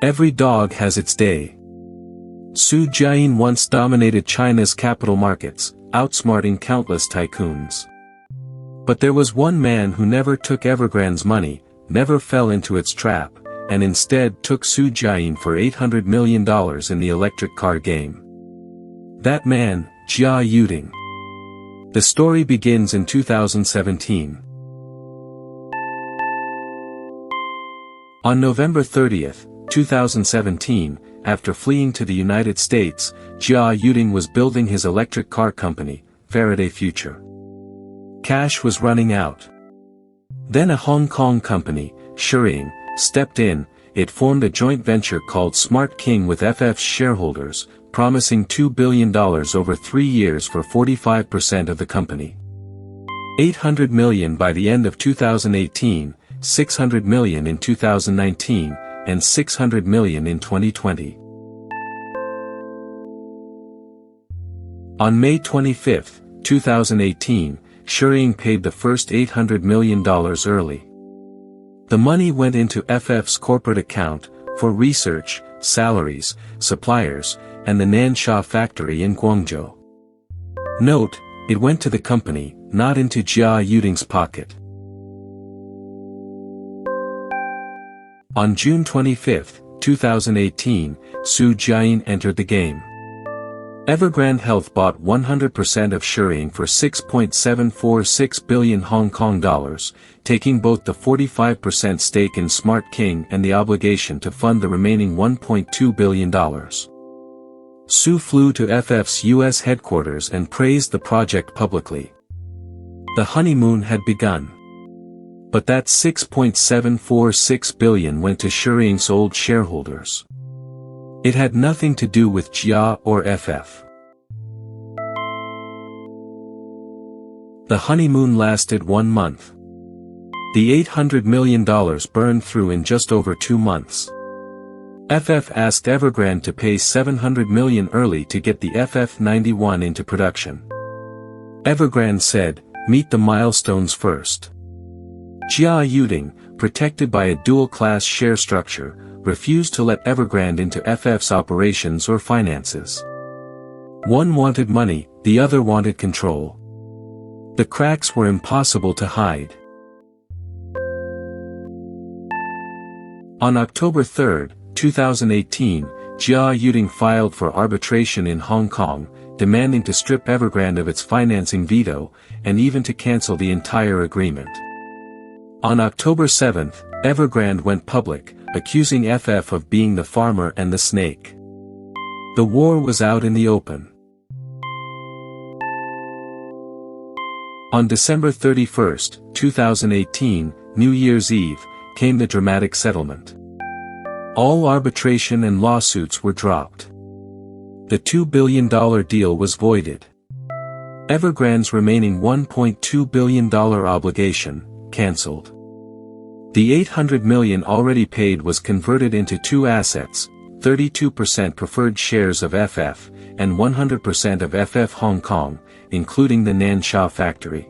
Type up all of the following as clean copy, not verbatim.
Every dog has its day. Jiayin once dominated China's capital markets, outsmarting countless tycoons. But there was one man who never took Evergrande's money, never fell into its trap, and instead took Jiayin for $800 million in the electric car game. That man, Yueting. The story begins in 2017. On November 30, 2017, after fleeing to the United States, Yueting was building his electric car company, Faraday Future. Cash was running out. Then a Hong Kong company, Jiayin, stepped in. It formed a joint venture called Smart King with FF's shareholders, promising $2 billion over 3 years for 45% of the company. $800 million by the end of 2018, $600 million in 2019, and $600 million in 2020. On May 25, 2018, Jiayin paid the first $800 million early. The money went into FF's corporate account, for research, salaries, suppliers, and the Nansha factory in Guangzhou. Note, it went to the company, not into Yueting's pocket. On June 25, 2018, Jiayin entered the game. Evergrande Health bought 100% of Jiayin for 6.746 billion Hong Kong dollars, taking both the 45% stake in Smart King and the obligation to fund the remaining $1.2 billion. Su flew to FF's US headquarters and praised the project publicly. The honeymoon had begun. But that 6.746 billion went to Jiayin's old shareholders. It had nothing to do with Jia or FF. The honeymoon lasted 1 month. The $800 million burned through in just over 2 months. FF asked Evergrande to pay $700 million early to get the FF91 into production. Evergrande said, "Meet the milestones first." Yueting, protected by a dual-class share structure, refused to let Evergrande into FF's operations or finances. One wanted money, the other wanted control. The cracks were impossible to hide. On October 3, 2018, Yueting filed for arbitration in Hong Kong, demanding to strip Evergrande of its financing veto, and even to cancel the entire agreement. On October 7, Evergrande went public, accusing FF of being the farmer and the snake. The war was out in the open. On December 31, 2018, New Year's Eve, came the dramatic settlement. All arbitration and lawsuits were dropped. The $2 billion deal was voided. Evergrande's remaining $1.2 billion obligation, cancelled. The $800 million already paid was converted into 2 assets, 32% preferred shares of FF, and 100% of FF Hong Kong, including the Nansha factory.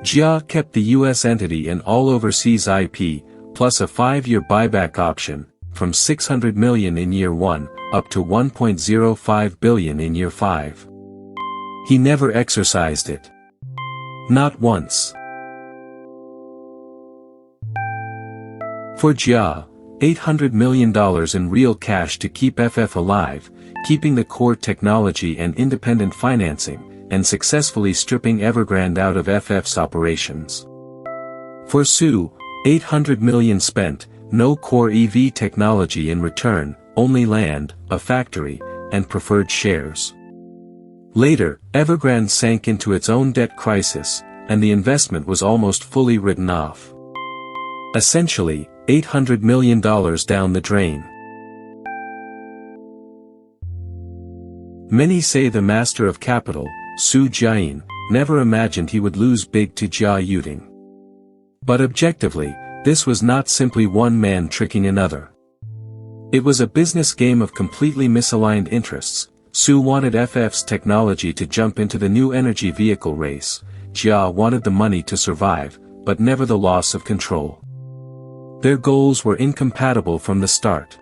Jia kept the US entity and all overseas IP, plus a 5-year buyback option, from $600 million in year 1, up to $1.05 billion in year 5. He never exercised it. Not once. For Jia, $800 million in real cash to keep FF alive, keeping the core technology and independent financing, and successfully stripping Evergrande out of FF's operations. For Su, $800 million spent, no core EV technology in return, only land, a factory, and preferred shares. Later, Evergrande sank into its own debt crisis, and the investment was almost fully written off. Essentially, $800 million down the drain. Many say the master of capital, Jiayin, never imagined he would lose big to Yueting. But objectively, this was not simply one man tricking another. It was a business game of completely misaligned interests. Su wanted FF's technology to jump into the new energy vehicle race, Jia wanted the money to survive, but never the loss of control. Their goals were incompatible from the start.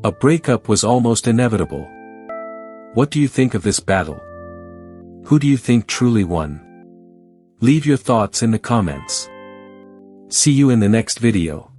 A breakup was almost inevitable. What do you think of this battle? Who do you think truly won? Leave your thoughts in the comments. See you in the next video.